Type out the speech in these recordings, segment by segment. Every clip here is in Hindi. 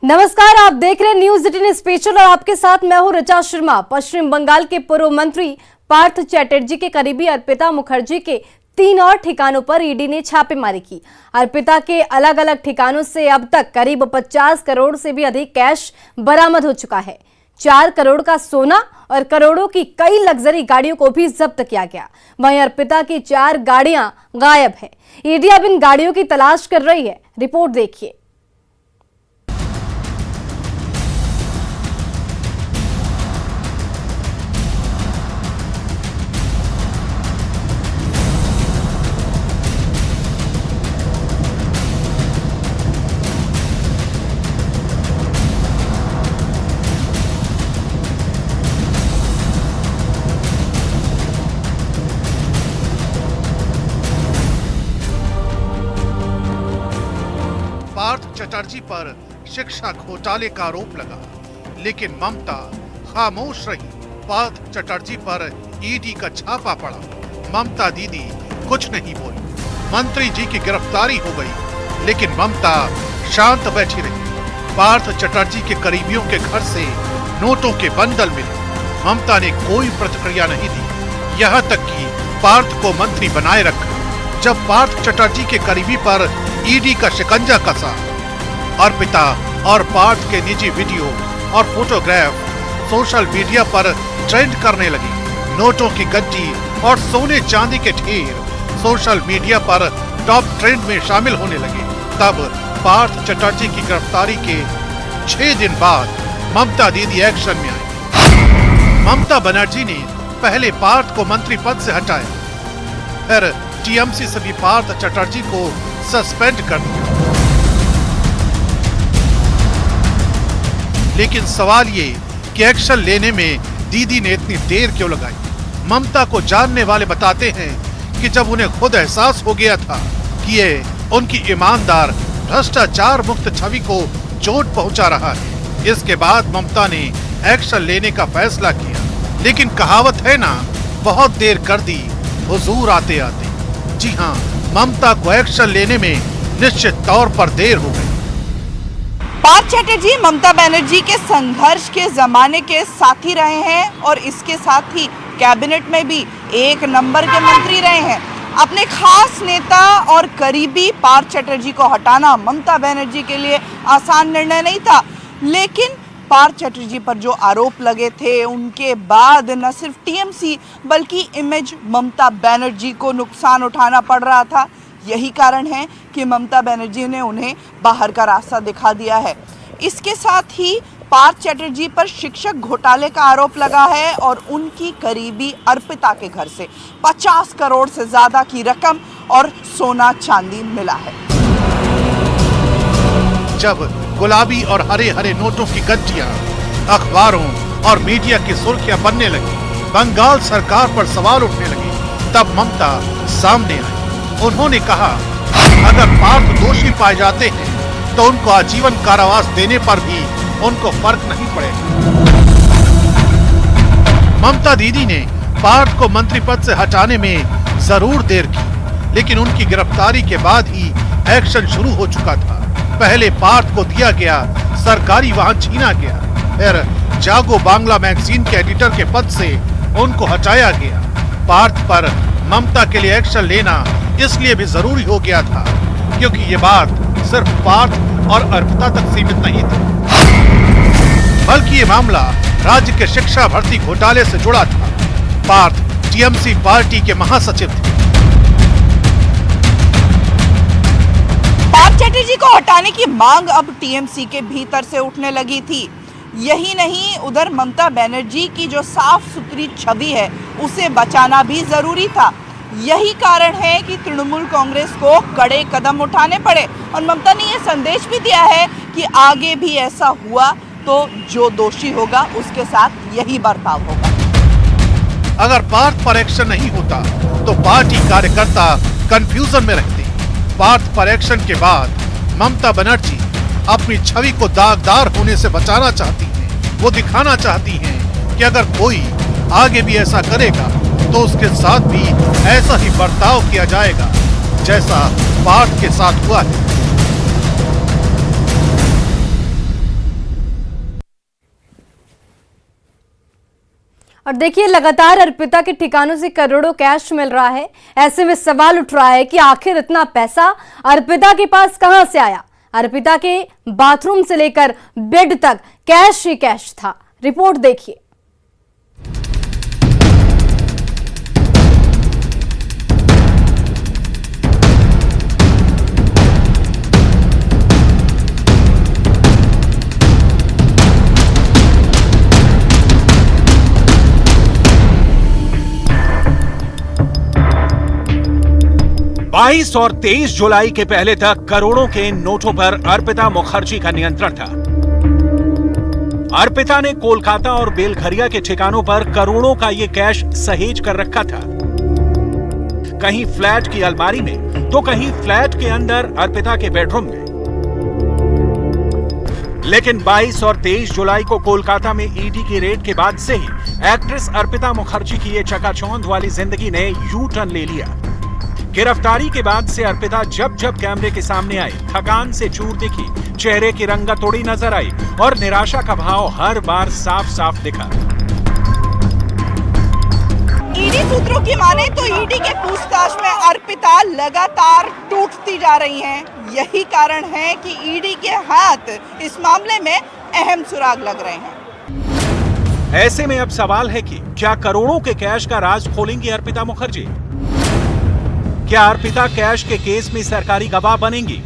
नमस्कार, आप देख रहे हैं न्यूज 18 स्पेशल और आपके साथ मैं हूं ऋचा शर्मा। पश्चिम बंगाल के पूर्व मंत्री पार्थ चैटर्जी के करीबी अर्पिता मुखर्जी के 3 और ठिकानों पर ईडी ने छापेमारी की। अर्पिता के अलग अलग ठिकानों से अब तक करीब 50 करोड़ से भी अधिक कैश बरामद हो चुका है। 4 करोड़ का सोना और करोड़ों की कई लग्जरी गाड़ियों को भी जब्त किया गया। वहीं अर्पिता की 4 गाड़ियां गायब है। ईडी अब इन गाड़ियों की तलाश कर रही है। रिपोर्ट देखिए। पार्थ चटर्जी पर शिक्षा घोटाले का आरोप लगा, लेकिन ममता खामोश रही। पार्थ चटर्जी पर ईडी का छापा पड़ा, ममता दीदी कुछ नहीं बोली। मंत्री जी की गिरफ्तारी हो गई, लेकिन ममता शांत बैठी रही। पार्थ चटर्जी के करीबियों के घर से नोटों के बंडल मिले, ममता ने कोई प्रतिक्रिया नहीं दी। यहाँ तक कि पार्थ को मंत्री बनाए रखा। जब पार्थ चटर्जी के करीबी पर ईडी का शिकंजा कसा, अर्पिता और पार्थ के निजी वीडियो और फोटोग्राफ सोशल मीडिया पर ट्रेंड करने लगी। नोटों की गड्डी और सोने चांदी के ढेर सोशल मीडिया पर टॉप ट्रेंड में शामिल होने लगे। तब पार्थ चटर्जी की गिरफ्तारी के 6 दिन बाद ममता दीदी एक्शन में आई। ममता बनर्जी ने पहले पार्थ को मंत्री पद से हटाया, फिर टीएमसी से भी पार्थ चटर्जी को सस्पेंड कर दिया। लेकिन सवाल ये कि एक्शन लेने में दीदी ने इतनी देर क्यों लगाई। ममता को जानने वाले बताते हैं कि जब उन्हें खुद एहसास हो गया था कि ये उनकी ईमानदार भ्रष्टाचार मुक्त छवि को चोट पहुंचा रहा है, इसके बाद ममता ने एक्शन लेने का फैसला किया। लेकिन कहावत है ना, बहुत देर कर दी हुजूर आते आते। जी हाँ, ममता को एक्शन लेने में निश्चित तौर पर देर हो गई। पार्थ चैटर्जी ममता बनर्जी के संघर्ष के जमाने के साथी रहे हैं और इसके साथ ही कैबिनेट में भी 1 नंबर के मंत्री रहे हैं। अपने खास नेता और करीबी पार्थ चैटर्जी को हटाना ममता बनर्जी के लिए आसान निर्णय नहीं था, लेकिन पार्थ चैटर्जी पर जो आरोप लगे थे उनके बाद न सिर्फ टीएमसी बल्कि इमेज ममता बनर्जी को नुकसान उठाना पड़ रहा था। यही कारण है कि ममता बनर्जी ने उन्हें बाहर का रास्ता दिखा दिया है। इसके साथ ही पार्थ चैटर्जी पर शिक्षक घोटाले का आरोप लगा है और उनकी करीबी अर्पिता के घर से 50 करोड़ से ज्यादा की रकम और सोना चांदी मिला है। जब गुलाबी और हरे हरे नोटों की गड्डियां अखबारों और मीडिया की सुर्खियां बनने लगी, बंगाल सरकार पर सवाल उठने लगे, तब ममता सामने आई। उन्होंने कहा, अगर पार्थ दोषी पाए जाते हैं तो उनको आजीवन कारावास देने पर भी उनको फर्क नहीं पड़ेगा। ममता दीदी ने पार्थ को मंत्री पद से हटाने में जरूर देर की, लेकिन उनकी गिरफ्तारी के बाद ही एक्शन शुरू हो चुका था। पहले पार्थ को दिया गया सरकारी वाहन छीना गया, फिर जागो बांग्ला मैगजीन के एडिटर के पद से उनको हटाया गया। पार्थ पर ममता के लिए एक्शन लेना इसलिए भी जरूरी हो गया था क्योंकि ये बात सिर्फ पार्थ और अर्पिता तक सीमित नहीं थी, बल्कि ये मामला राज्य के शिक्षा भर्ती घोटाले से जुड़ा था। पार्थ टीएमसी पार्टी के महासचिव थे। पार्थ चैटर्जी को हटाने की मांग अब टीएमसी के भीतर से उठने लगी थी। यही नहीं, उधर ममता बनर्जी की जो साफ सुथरी छवि है उसे बचाना भी जरूरी था। यही कारण है कि तृणमूल कांग्रेस को कड़े कदम उठाने पड़े और ममता ने यह संदेश भी दिया है कि आगे भी ऐसा हुआ तो जो दोषी होगा उसके साथ यही बर्ताव होगा। अगर पार्थ पर एक्शन नहीं होता तो पार्टी कार्यकर्ता कंफ्यूजन में रहते। पार्थ पर एक्शन के बाद ममता बनर्जी अपनी छवि को दागदार होने से बचाना चाहती हैं। वो दिखाना चाहती हैं कि अगर कोई आगे भी ऐसा करेगा तो उसके साथ भी ऐसा ही बर्ताव किया जाएगा जैसा पार्थ के साथ हुआ है। और देखिए, लगातार अर्पिता के ठिकानों से करोड़ों कैश मिल रहा है। ऐसे में सवाल उठ रहा है कि आखिर इतना पैसा अर्पिता के पास कहां से आया। अर्पिता के बाथरूम से लेकर बेड तक कैश ही कैश था। रिपोर्ट देखिए। बाईस और 23 जुलाई के पहले तक करोड़ों के नोटों पर अर्पिता मुखर्जी का नियंत्रण था। अर्पिता ने कोलकाता और बेलघरिया के ठिकानों पर करोड़ों का ये कैश सहेज कर रखा था। कहीं फ्लैट की अलमारी में तो कहीं फ्लैट के अंदर अर्पिता के बेडरूम में। लेकिन 22 और 23 जुलाई को कोलकाता में ईडी की रेड के बाद से ही एक्ट्रेस अर्पिता मुखर्जी की ये चकाचौंध वाली जिंदगी ने यू टर्न ले लिया। गिरफ्तारी के बाद से अर्पिता जब जब कैमरे के सामने आई, थकान से चूर दिखी, चेहरे की रंगत थोड़ी नजर आई और निराशा का भाव हर बार साफ साफ दिखा। ईडी सूत्रों की माने तो ईडी के पूछताछ में अर्पिता लगातार टूटती जा रही हैं। यही कारण है कि ईडी के हाथ इस मामले में अहम सुराग लग रहे हैं। ऐसे में अब सवाल है कि क्या करोड़ों के कैश का राज खोलेंगी अर्पिता मुखर्जी? क्या अर्पिता कैश के केस में सरकारी गवाह बनेंगी?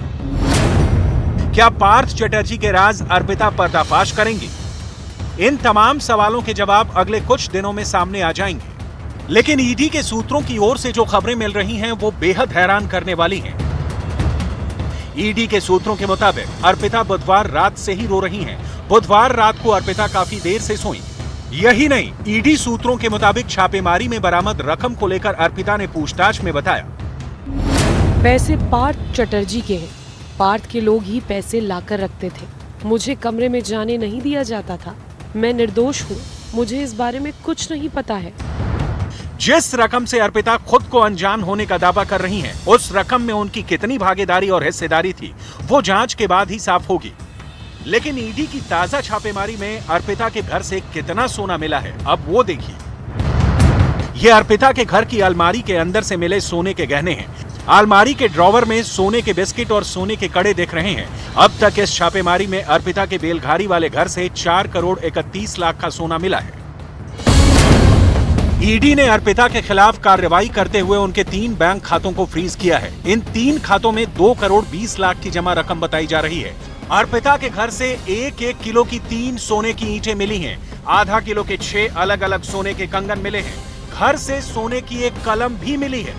क्या पार्थ चटर्जी के राज अर्पिता पर्दाफाश करेंगी? इन तमाम सवालों के जवाब अगले कुछ दिनों में सामने आ जाएंगे। लेकिन ईडी के सूत्रों की ओर से जो खबरें मिल रही हैं वो बेहद हैरान करने वाली हैं। ईडी के सूत्रों के मुताबिक अर्पिता बुधवार रात से ही रो रही हैं। बुधवार रात को अर्पिता काफी देर से सोई। यही नहीं, ईडी सूत्रों के मुताबिक छापेमारी में बरामद रकम को लेकर अर्पिता ने पूछताछ में बताया, पैसे पार्थ चटर्जी के हैं। पार्थ के लोग ही पैसे लाकर रखते थे। मुझे कमरे में जाने नहीं दिया जाता था। मैं निर्दोष हूँ, मुझे इस बारे में कुछ नहीं पता है। जिस रकम से अर्पिता खुद को अनजान होने का दावा कर रही हैं, उस रकम में उनकी कितनी भागीदारी और हिस्सेदारी थी वो जांच के बाद ही साफ होगी। लेकिन ईडी की ताजा छापेमारी में अर्पिता के घर से कितना सोना मिला है, अब वो देखिए। ये अर्पिता के घर की अलमारी के अंदर से मिले सोने के गहने हैं। अलमारी के ड्रॉवर में सोने के बिस्किट और सोने के कड़े दिख रहे हैं। अब तक इस छापेमारी में अर्पिता के बेलघारी वाले घर से 4 करोड़ 31 लाख का सोना मिला है। ईडी ने अर्पिता के खिलाफ कार्रवाई करते हुए उनके 3 बैंक खातों को फ्रीज किया है। इन 3 खातों में 2 करोड़ 20 लाख की जमा रकम बताई जा रही है। अर्पिता के घर से 1-1 किलो की 3 सोने की ईंटें मिली हैं। आधा किलो के 6 अलग अलग सोने के कंगन मिले हैं। घर से सोने की एक कलम भी मिली है।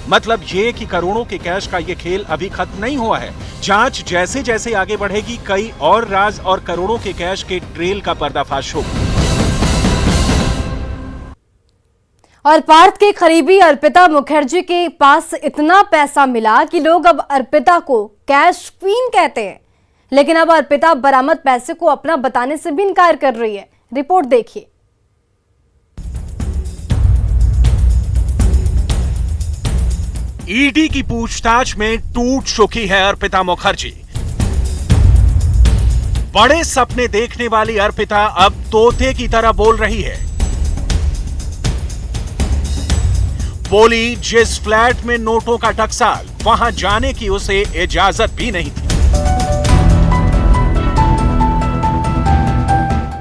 मतलब ये कि करोड़ों के कैश का ये खेल अभी खत्म नहीं हुआ है। जांच जैसे जैसे आगे बढ़ेगी, कई और राज और करोड़ों के कैश के ट्रेल का पर्दाफाश होगा। और पार्थ के करीबी अर्पिता मुखर्जी के पास इतना पैसा मिला कि लोग अब अर्पिता को कैश क्वीन कहते हैं। लेकिन अब अर्पिता बरामद पैसे को अपना बताने से भी इनकार कर रही है। रिपोर्ट देखिए। ईडी की पूछताछ में टूट चुकी है अर्पिता मुखर्जी। बड़े सपने देखने वाली अर्पिता अब तोते की तरह बोल रही है। बोली, जिस फ्लैट में नोटों का टकसाल, वहां जाने की उसे इजाजत भी नहीं थी।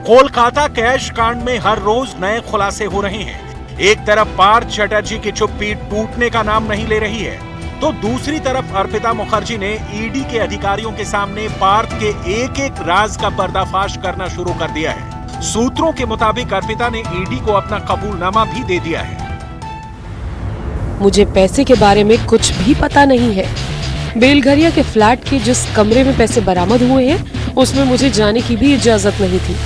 कोलकाता कैश कांड में हर रोज नए खुलासे हो रहे हैं। एक तरफ पार्थ चटर्जी की चुप्पी टूटने का नाम नहीं ले रही है, तो दूसरी तरफ अर्पिता मुखर्जी ने ईडी के अधिकारियों के सामने पार्थ के एक-एक राज का पर्दाफाश करना शुरू कर दिया है। सूत्रों के मुताबिक अर्पिता ने ईडी को अपना कबूलनामा भी दे दिया है। मुझे पैसे के बारे में कुछ भी पता नहीं है। बेलघरिया के फ्लैट के जिस कमरे में पैसे बरामद हुए हैं, उसमें मुझे जाने की भी इजाजत नहीं थी।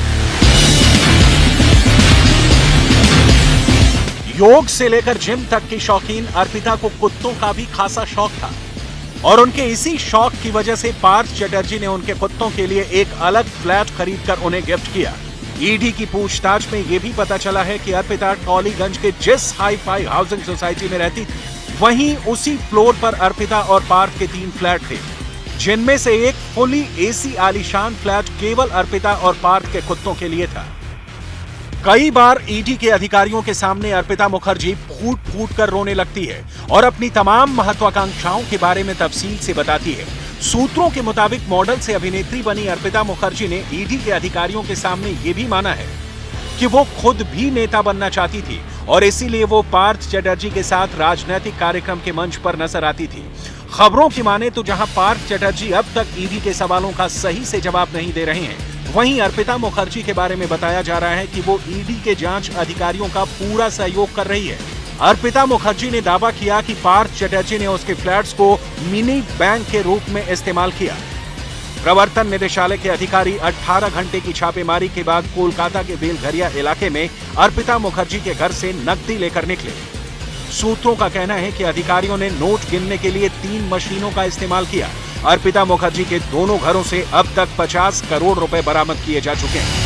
योग से लेकर जिम तक की शौकीन अर्पिता को कुत्तों का भी खासा शौक था और उनके इसी शौक की वजह से पार्थ चटर्जी ने उनके कुत्तों के लिए एक अलग फ्लैट खरीदकर उन्हें गिफ्ट किया। ईडी की पूछताछ में यह भी पता चला है कि अर्पिता टॉलीगंज के जिस हाई फाई हाउसिंग सोसाइटी में रहती थी, वहीं उसी फ्लोर पर अर्पिता और पार्थ के 3 फ्लैट थे, जिनमें से एक फुली एसी आलीशान फ्लैट केवल अर्पिता और पार्थ के कुत्तों के लिए था। कई बार ईडी के अधिकारियों के सामने अर्पिता मुखर्जी फूट फूट कर रोने लगती है और अपनी तमाम महत्वाकांक्षाओं के बारे में तफसील से बताती है। सूत्रों के मुताबिक मॉडल से अभिनेत्री बनी अर्पिता मुखर्जी ने ईडी के अधिकारियों के सामने ये भी माना है कि वो खुद भी नेता बनना चाहती थी और इसीलिए वो पार्थ चटर्जी के साथ राजनीतिक कार्यक्रम के मंच पर नजर आती थी। खबरों की माने तो जहां पार्थ चटर्जी अब तक ईडी के सवालों का सही से जवाब नहीं दे रहे हैं, वहीं अर्पिता मुखर्जी के बारे में बताया जा रहा है कि वो ईडी के जांच अधिकारियों का पूरा सहयोग कर रही है। अर्पिता मुखर्जी ने दावा किया कि पार्थ चटर्जी ने उसके फ्लैट्स को मिनी बैंक के रूप में इस्तेमाल किया। प्रवर्तन निदेशालय के अधिकारी 18 घंटे की छापेमारी के बाद कोलकाता के बेलघरिया इलाके में अर्पिता मुखर्जी के घर से नकदी लेकर निकले। सूत्रों का कहना है कि अधिकारियों ने नोट गिनने के लिए 3 मशीनों का इस्तेमाल किया। अर्पिता मुखर्जी के दोनों घरों से अब तक 50 करोड़ रुपए बरामद किए जा चुके हैं।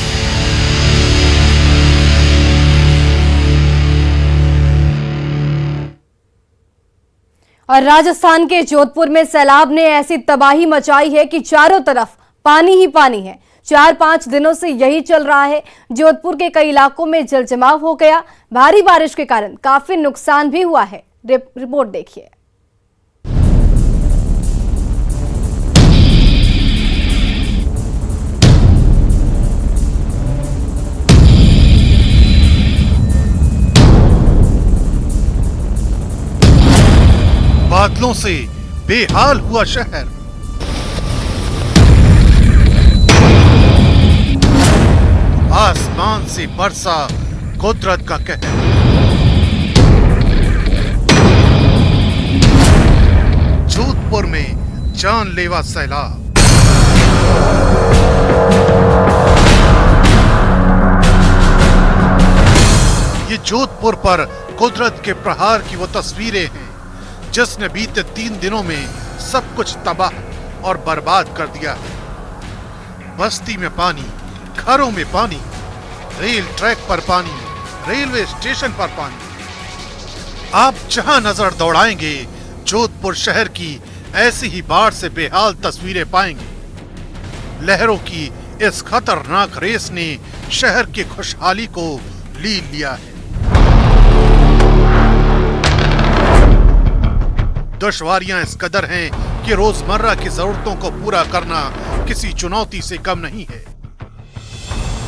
और राजस्थान के जोधपुर में सैलाब ने ऐसी तबाही मचाई है कि चारों तरफ पानी ही पानी है। 4-5 दिनों से यही चल रहा है। जोधपुर के कई इलाकों में जलजमाव हो गया। भारी बारिश के कारण काफी नुकसान भी हुआ है। रिपोर्ट देखिए। बादलों से बेहाल हुआ शहर। आसमान से बरसा कुदरत का कहर। जोधपुर में जानलेवा सैलाब। ये जोधपुर पर कुदरत के प्रहार की वो तस्वीरें हैं जिसने बीते 3 दिनों में सब कुछ तबाह और बर्बाद कर दिया है। बस्ती में पानी, घरों में पानी, रेल ट्रैक पर पानी, रेलवे स्टेशन पर पानी। आप जहां नजर दौड़ाएंगे जोधपुर शहर की ऐसी ही बाढ़ से बेहाल तस्वीरें पाएंगे। लहरों की इस खतरनाक रेस ने शहर की खुशहाली को लीन लिया है। दुश्वारियां इस कदर हैं कि रोजमर्रा की जरूरतों को पूरा करना किसी चुनौती से कम नहीं है।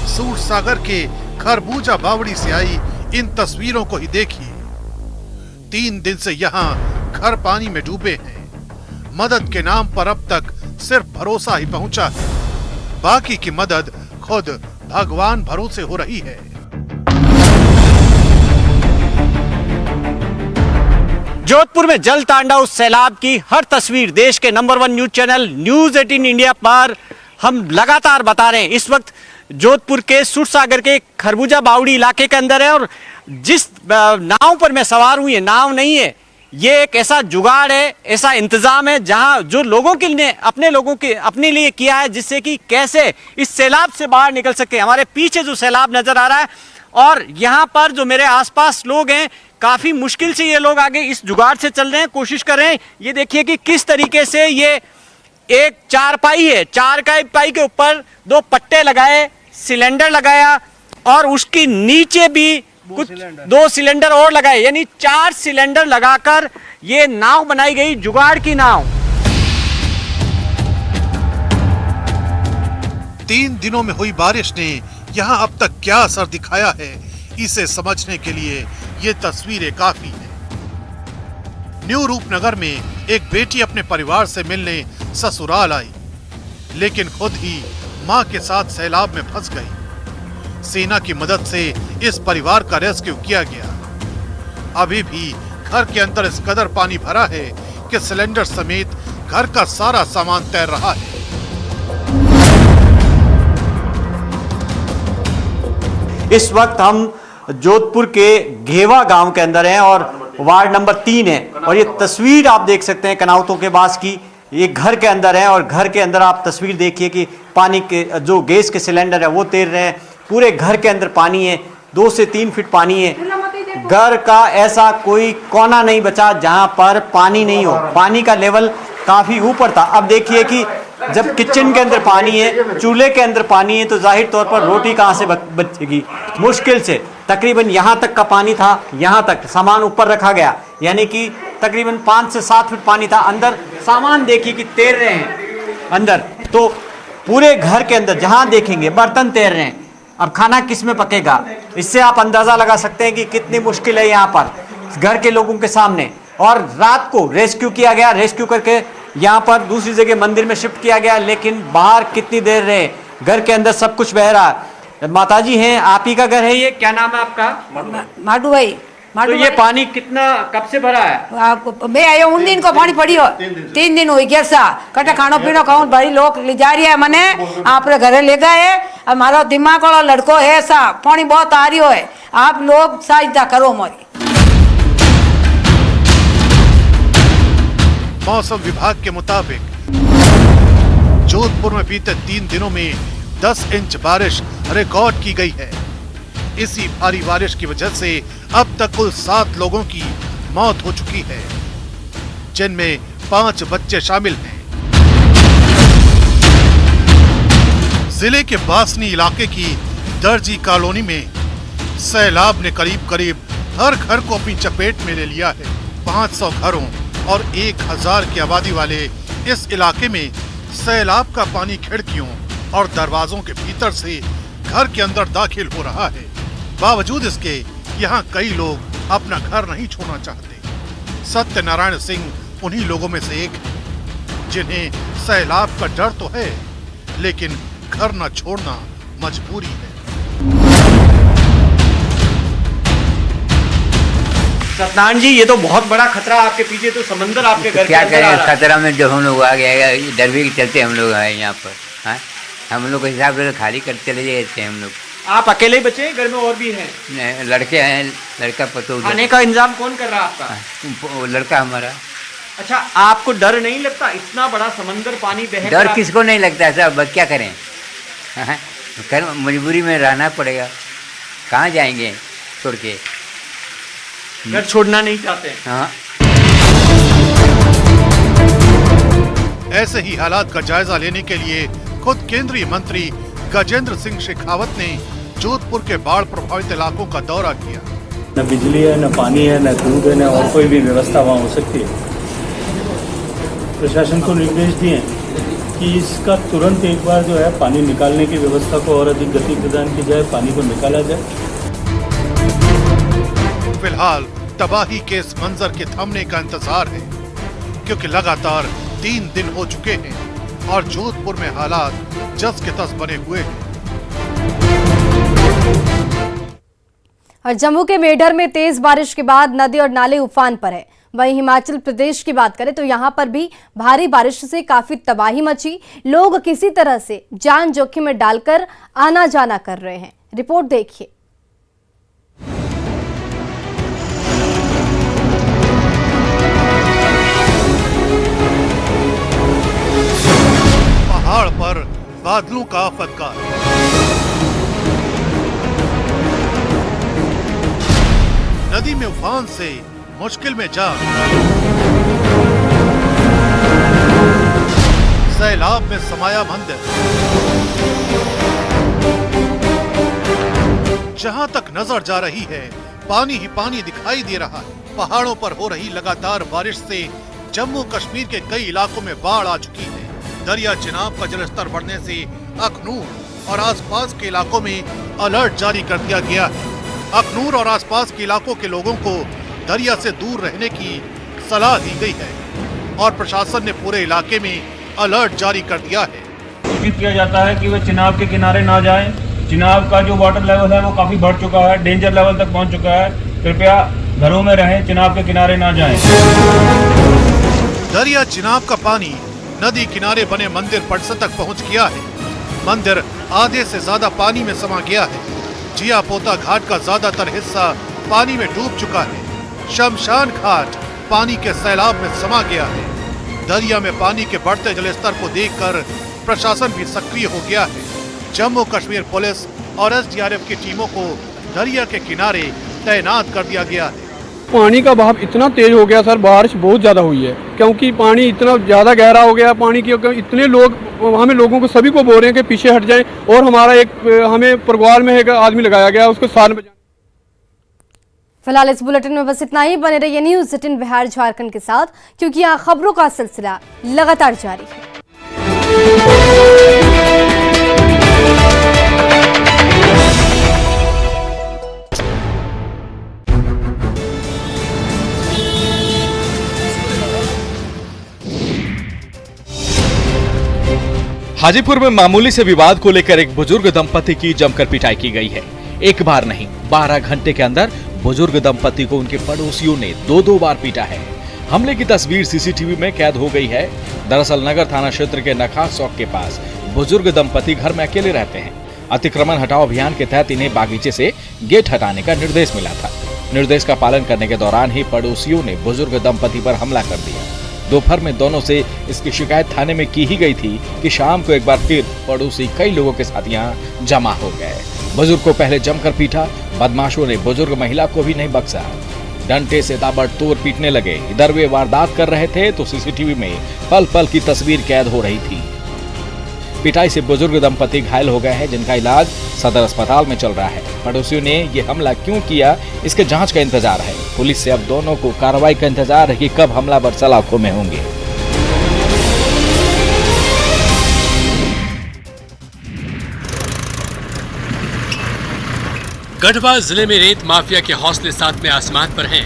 सूरसागर के खरबूजा बावड़ी से आई इन तस्वीरों को ही देखिए। 3 दिन से यहाँ घर पानी में डूबे हैं। मदद के नाम पर अब तक सिर्फ भरोसा ही पहुंचा है। बाकी की मदद खुद भगवान भरोसे हो रही है। जोधपुर में जल तांडव सैलाब की हर तस्वीर देश के number 1 news channel news 18 India पर हम लगातार बता रहे हैं। इस वक्त जोधपुर के सूरसागर के खरबूजा बावड़ी इलाके के अंदर है और जिस नाव पर मैं सवार हूं, ये नाव नहीं है, ये एक ऐसा जुगाड़ है, ऐसा इंतजाम है जहां जो लोगों के लिए अपने लिए किया है जिससे कि कैसे इस सैलाब से बाहर निकल सके। हमारे पीछे जो सैलाब नजर आ रहा है और यहाँ पर जो मेरे आसपास लोग हैं, काफी मुश्किल से ये लोग आगे इस जुगाड़ से चल रहे हैं, कोशिश कर रहे हैं। ये देखिए कि किस तरीके से ये एक चारपाई है, चारपाई के ऊपर 2 पट्टे लगाए, सिलेंडर लगाया और उसकी नीचे भी कुछ 2 सिलेंडर और लगाए, यानी 4 सिलेंडर लगाकर ये नाव बनाई गई, जुगाड़ की नाव। 3 दिनों में हुई बारिश ने यहाँ अब तक क्या असर दिखाया है, इसे समझने के लिए ये तस्वीरें काफी हैं। न्यू रूपनगर में एक बेटी अपने परिवार से मिलने ससुराल आई, लेकिन खुद ही मां के साथ सैलाब में फंस गई। सेना की मदद से इस परिवार का रेस्क्यू किया गया। अभी भी घर के अंदर इस कदर पानी भरा है कि सिलेंडर समेत घर का सारा सामान तैर रहा है। इस वक्त हम जोधपुर के घेवा गांव के अंदर हैं और वार्ड नंबर 3 है और ये तस्वीर आप देख सकते हैं कनावतों के पास की। ये घर के अंदर है और घर के अंदर आप तस्वीर देखिए कि पानी के जो गैस के सिलेंडर है वो तैर रहे हैं। पूरे घर के अंदर पानी है, 2 से 3 फीट पानी है। घर का ऐसा कोई कोना नहीं बचा जहां पर पानी नहीं हो। पानी का लेवल काफी ऊपर था। अब देखिए कि जब किचन के अंदर पानी है, चूल्हे के अंदर पानी है, तो जाहिर तौर पर रोटी कहां से बचेगी। मुश्किल से तकरीबन यहाँ तक का पानी था, यहाँ तक सामान ऊपर रखा गया, यानी कि तकरीबन 5 से 7 फीट पानी था। अंदर सामान देखिए कि तैर रहे हैं अंदर, तो पूरे घर के अंदर जहाँ देखेंगे बर्तन तैर रहे हैं। अब खाना किस में पकेगा, इससे आप अंदाज़ा लगा सकते हैं कि कितनी मुश्किल है यहाँ पर घर के लोगों के सामने। और रात को रेस्क्यू किया गया, रेस्क्यू करके यहाँ पर दूसरी जगह मंदिर में शिफ्ट किया गया, लेकिन बाहर कितनी देर रहे, घर के अंदर सब कुछ बह रहा है। माताजी हैं, आप ही का घर है ये, क्या नाम है आपका? माडू भाई। तो ये पानी कितना कब से भरा है? मैं आयो उन दिन को पानी पड़ी हो, 3 दिन हो गया सा कटे खानो पीनो खाऊं भाई लोग ले जा रही है मने आप घरे ले गए। हमारा दिमाग वाला लड़को है सा पानी बहुत आ रही हो है, आप लोग सहायता करो हमारी। मौसम विभाग के मुताबिक जोधपुर में बीते 3 दिनों में 10 इंच बारिश रिकॉर्ड की गई है। इसी भारी बारिश की वजह से अब तक कुल 7 लोगों की मौत हो चुकी है, जिनमें 5 बच्चे शामिल हैं। जिले के बासनी इलाके की दर्जी कॉलोनी में सैलाब ने करीब हर घर को अपनी चपेट में ले लिया है। 500 घरों और 1000 की आबादी वाले इस इलाके में सैलाब का पानी खिड़कियों और दरवाजों के भीतर से घर के अंदर दाखिल हो रहा है। बावजूद इसके यहाँ कई लोग अपना घर नहीं छोड़ना चाहते। सत्यनारायण सिंह उन्हीं लोगों में से एक है जिन्हें सैलाब का डर तो है, लेकिन घर न छोड़ना मजबूरी है। सत्यनारायण जी, ये तो बहुत बड़ा खतरा आपके पीछे, तो समंदर आपके घर क्या के अंदर आ करें, रहा है। खतरा में जो हम लोग आ गए, डर भी के चलते हम लोग आए यहाँ पर। हाँ, हम लोग के हिसाब से खाली करते चले जाते हैं हम लोग। आप अकेले ही बचे हैं, घर में और भी हैं? लड़के हैं, लड़का पतो खाने का इंतजाम कौन कर रहा है आपका? वो लड़का हमारा। अच्छा, आपको डर नहीं लगता? इतना बड़ा समंदर पानी बह डर किसको नहीं लगता है साहब, बस क्या करें। हाँ, कर मजबूरी में रहना पड़ेगा, कहाँ जाएंगे छोड़ के। घर छोड़ना नहीं चाहते? हाँ। ऐसे ही हालात का जायजा लेने के लिए खुद केंद्रीय मंत्री गजेंद्र सिंह शेखावत ने जोधपुर के बाढ़ प्रभावित इलाकों का दौरा किया। न बिजली है, न पानी है, न दूध है, न और कोई भी व्यवस्था वहाँ हो सकती है। प्रशासन को निर्देश दिए कि इसका तुरंत एक बार जो है पानी निकालने की व्यवस्था को और अधिक गति प्रदान की जाए, पानी को निकाला जाए। फिलहाल तबाही के इस मंजर के थमने का इंतजार है, क्योंकि लगातार 3 दिन हो चुके हैं और जोधपुर में हालात जस के तस बने हुए हैं। और जम्मू के मेढर में तेज बारिश के बाद नदी और नाले उफान पर है। वहीं हिमाचल प्रदेश की बात करें तो यहां पर भी भारी बारिश से काफी तबाही मची। लोग किसी तरह से जान जोखिम में डालकर आना जाना कर रहे हैं। रिपोर्ट देखिए। पहाड़ पर बादलों का आफतकार, नदी में उफान से मुश्किल में जान, सैलाब में समाया मंदिर। जहां तक नजर जा रही है पानी ही पानी दिखाई दे रहा है। पहाड़ों पर हो रही लगातार बारिश से जम्मू कश्मीर के कई इलाकों में बाढ़ आ चुकी है। दरिया चिनाब का जलस्तर बढ़ने से अखनूर और आसपास के इलाकों में अलर्ट जारी कर दिया गया है। अखनूर और आसपास के इलाकों के लोगों को दरिया से दूर रहने की सलाह दी गई है और प्रशासन ने पूरे इलाके में अलर्ट जारी कर दिया है। सूचित किया जाता है कि वे चिनाब के किनारे ना जाएं। चिनाब का जो वाटर लेवल है वो काफी बढ़ चुका है, डेंजर लेवल तक पहुंच चुका है। कृपया घरों में रहें, चिनाब के किनारे ना जाएं। दरिया चिनाब का पानी नदी किनारे बने मंदिर परिसर तक पहुंच गया है। मंदिर आधे से ज्यादा पानी में समा गया है। जिया पोता घाट का ज्यादातर हिस्सा पानी में डूब चुका है। शमशान घाट पानी के सैलाब में समा गया है। दरिया में पानी के बढ़ते जलस्तर को देखकर प्रशासन भी सक्रिय हो गया है। जम्मू कश्मीर पुलिस और एसडीआरएफ की टीमों को दरिया के किनारे तैनात कर दिया गया है। पानी का बहाव इतना तेज हो गया सर, बारिश बहुत ज़्यादा हुई है, क्योंकि पानी इतना ज़्यादा गहरा हो गया। पानी की इतने लोग, हमें लोगों को सभी को बोल रहे हैं कि पीछे हट जाएं, और हमारा हमें परगवाल में एक आदमी लगाया गया, उसको साथ में। फिलहाल इस बुलेटिन में बस इतना ही। बने रहिए न्यूज़ 18 बिहार झारखंड के साथ, क्योंकि यहाँ खबरों का सिलसिला लगातार जारी है। हाजीपुर में मामूली से विवाद को लेकर एक बुजुर्ग दंपति की जमकर पिटाई की गई है। एक बार नहीं, 12 घंटे के अंदर बुजुर्ग दंपति को उनके पड़ोसियों ने 2-2 बार पीटा है। हमले की तस्वीर सीसीटीवी में कैद हो गई है। दरअसल नगर थाना क्षेत्र के नखास चौक के पास बुजुर्ग दंपति घर में अकेले रहते हैं। अतिक्रमण हटाओ अभियान के तहत इन्हें बागीचे से गेट हटाने का निर्देश मिला था। निर्देश का पालन करने के दौरान ही पड़ोसियों ने बुजुर्ग दंपति पर हमला कर दिया। दोपहर में दोनों से इसकी शिकायत थाने में की ही गई थी कि शाम को एक बार फिर पड़ोसी कई लोगों के साथ यहाँ जमा हो गए। बुजुर्ग को पहले जमकर पीटा, बदमाशों ने बुजुर्ग महिला को भी नहीं बख्शा, डंडे से ताबड़तोड़ पीटने लगे। इधर वे वारदात कर रहे थे तो सीसीटीवी में पल पल की तस्वीर कैद हो रही थी। पिटाई से बुजुर्ग दंपति घायल हो गए हैं, जिनका इलाज सदर अस्पताल में चल रहा है। पड़ोसियों ने ये हमला क्यों किया, इसके जांच का इंतजार है। पुलिस से अब दोनों को कार्रवाई का इंतजार है कि कब हमलावर सलाखों में होंगे। गढ़वा जिले में रेत माफिया के हौसले सातवें आसमान पर हैं।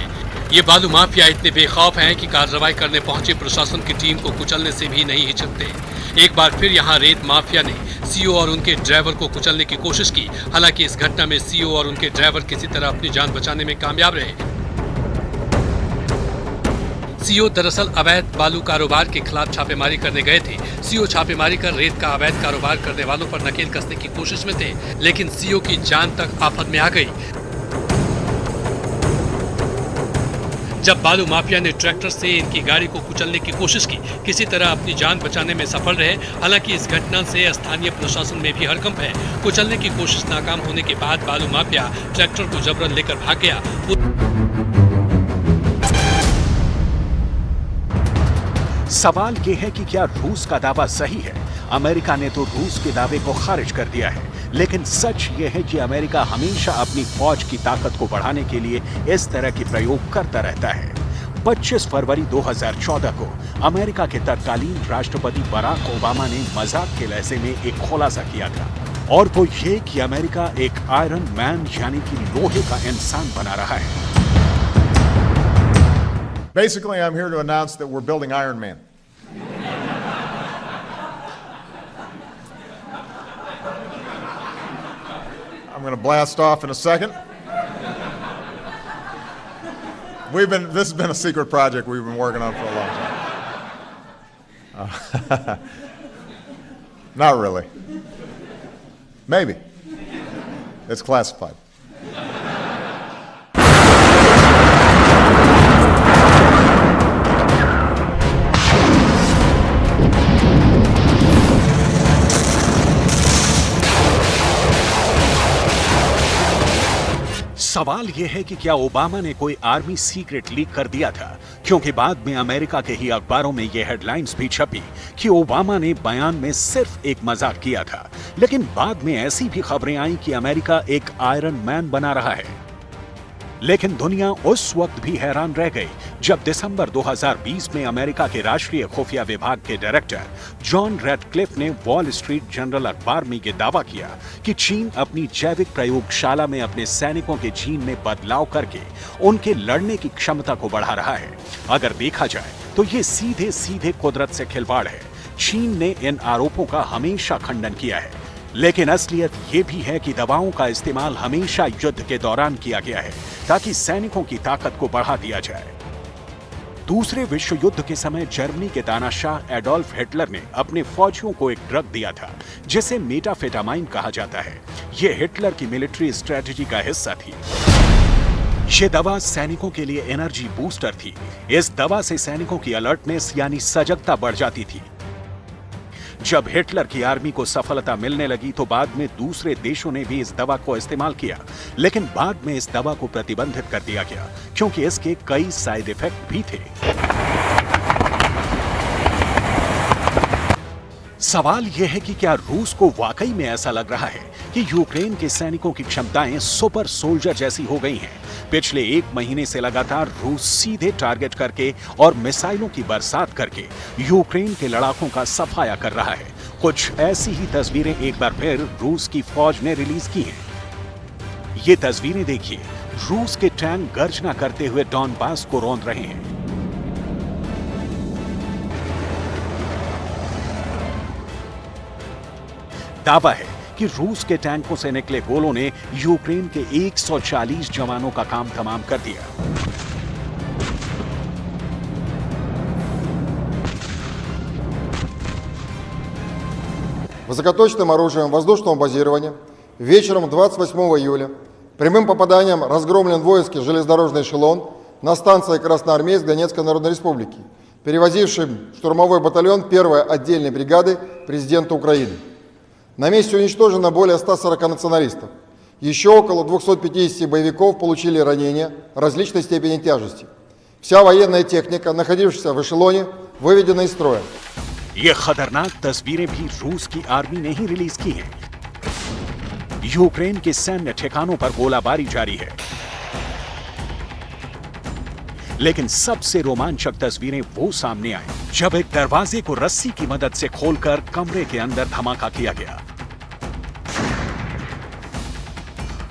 ये बालू माफिया इतने बेखौफ हैं कि कार्रवाई करने पहुंचे प्रशासन की टीम को कुचलने से भी नहीं हिचकते। एक बार फिर यहां रेत माफिया ने सीओ और उनके ड्राइवर को कुचलने की कोशिश की। हालांकि इस घटना में सीओ और उनके ड्राइवर किसी तरह अपनी जान बचाने में कामयाब रहे। सीओ दरअसल अवैध बालू कारोबार के खिलाफ छापेमारी करने गए थे। सीओ छापेमारी कर रेत का अवैध कारोबार करने वालों पर नकेल कसने की कोशिश में थे, लेकिन सीओ की जान तक आफत में आ गई जब बालू माफिया ने ट्रैक्टर से इनकी गाड़ी को कुचलने की कोशिश की। किसी तरह अपनी जान बचाने में सफल रहे। हालांकि इस घटना से स्थानीय प्रशासन में भी हड़कंप है। कुचलने की कोशिश नाकाम होने के बाद बालू माफिया ट्रैक्टर को जबरन लेकर भाग गया। सवाल ये है कि क्या रूस का दावा सही है? अमेरिका ने तो रूस के दावे को खारिज कर दिया है, लेकिन सच ये है कि अमेरिका हमेशा अपनी फौज की ताकत को बढ़ाने के लिए इस तरह के प्रयोग करता रहता है। 25 फरवरी 2014 को अमेरिका के तत्कालीन राष्ट्रपति बराक ओबामा ने मजाक के लहजे में एक खुलासा किया था, और वो ये कि अमेरिका एक आयरन मैन यानी कि लोहे का इंसान बना रहा है। Basically, I'm here to announce that we're building Iron Man. I'm going to blast off in a second. This has been a secret project we've been working on for a long time. Not really. Maybe. It's classified. सवाल यह है कि क्या ओबामा ने कोई आर्मी सीक्रेट लीक कर दिया था, क्योंकि बाद में अमेरिका के ही अखबारों में यह हेडलाइंस भी छपी कि ओबामा ने बयान में सिर्फ एक मजाक किया था। लेकिन बाद में ऐसी भी खबरें आई कि अमेरिका एक आयरन मैन बना रहा है। लेकिन दुनिया उस वक्त भी हैरान रह गई जब दिसंबर 2020 में अमेरिका के राष्ट्रीय खुफिया विभाग के डायरेक्टर जॉन रैडक्लिफ ने वॉल स्ट्रीट जर्नल अखबार में यह दावा किया कि चीन अपनी जैविक प्रयोगशाला में अपने सैनिकों के जीन में बदलाव करके उनके लड़ने की क्षमता को बढ़ा रहा है। अगर देखा जाए तो ये सीधे सीधे कुदरत से खिलवाड़ है। चीन ने इन आरोपों का हमेशा खंडन किया है, लेकिन असलियत ये भी है कि दवाओं का इस्तेमाल हमेशा युद्ध के दौरान किया गया है ताकि सैनिकों की ताकत को बढ़ा दिया जाए। दूसरे विश्व युद्ध के समय जर्मनी के तानाशाह एडोल्फ हिटलर ने अपने फौजियों को एक ड्रग दिया था जिसे मेटाफेटामाइन कहा जाता है। यह हिटलर की मिलिट्री स्ट्रेटजी का हिस्सा थी। ये दवा सैनिकों के लिए एनर्जी बूस्टर थी। इस दवा से सैनिकों की अलर्टनेस यानी सजगता बढ़ जाती थी। जब हिटलर की आर्मी को सफलता मिलने लगी तो बाद में दूसरे देशों ने भी इस दवा को इस्तेमाल किया, लेकिन बाद में इस दवा को प्रतिबंधित कर दिया गया क्योंकि इसके कई साइड इफेक्ट भी थे। सवाल यह है कि क्या रूस को वाकई में ऐसा लग रहा है कि यूक्रेन के सैनिकों की क्षमताएं सुपर सोल्जर जैसी हो गई हैं? पिछले 1 महीने से लगातार रूस सीधे टारगेट करके और मिसाइलों की बरसात करके यूक्रेन के लड़ाकों का सफाया कर रहा है। कुछ ऐसी ही तस्वीरें एक बार फिर रूस की फौज ने रिलीज की हैं। ये तस्वीरें देखिए, रूस के टैंक गर्जना करते हुए डॉनबास को रौंद रहे हैं। दावा है कि रूस के टैंकों से निकले गोलों ने यूक्रेन के 140 जवानों का काम तमाम कर दिया। Высокоточным оружием воздушного базирования вечером 28 июля прямым попаданием разгромлен воинский железнодорожный эшелон на станции Красноармейск Донецкой Народной Республики, перевозившим штурмовой батальон 1-й отдельной бригады президента Украины. На месте уничтожено более 140 националистов. Еще около 250 боевиков получили ранения различной степени тяжести. Вся военная техника, находившаяся в эшелоне, выведена из строя. ये खतरनाक तस्वीरें भी रूस की आर्मी ने ही रिलीज की हैं। यूक्रेन के सैन्य ठिकानों पर गोलाबारी जारी है, लेकिन सबसे रोमांचक तस्वीरें वो सामने आई जब एक दरवाजे को रस्सी की मदद से खोलकर कमरे के अंदर धमाका किया गया।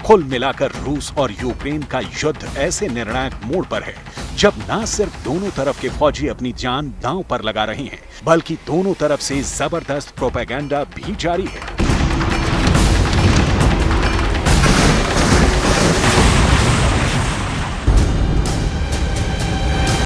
कुल मिलाकर रूस और यूक्रेन का युद्ध ऐसे निर्णायक मोड़ पर है जब न सिर्फ दोनों तरफ के फौजी अपनी जान दांव पर लगा रहे हैं, बल्कि दोनों तरफ से जबरदस्त प्रोपेगेंडा भी जारी है।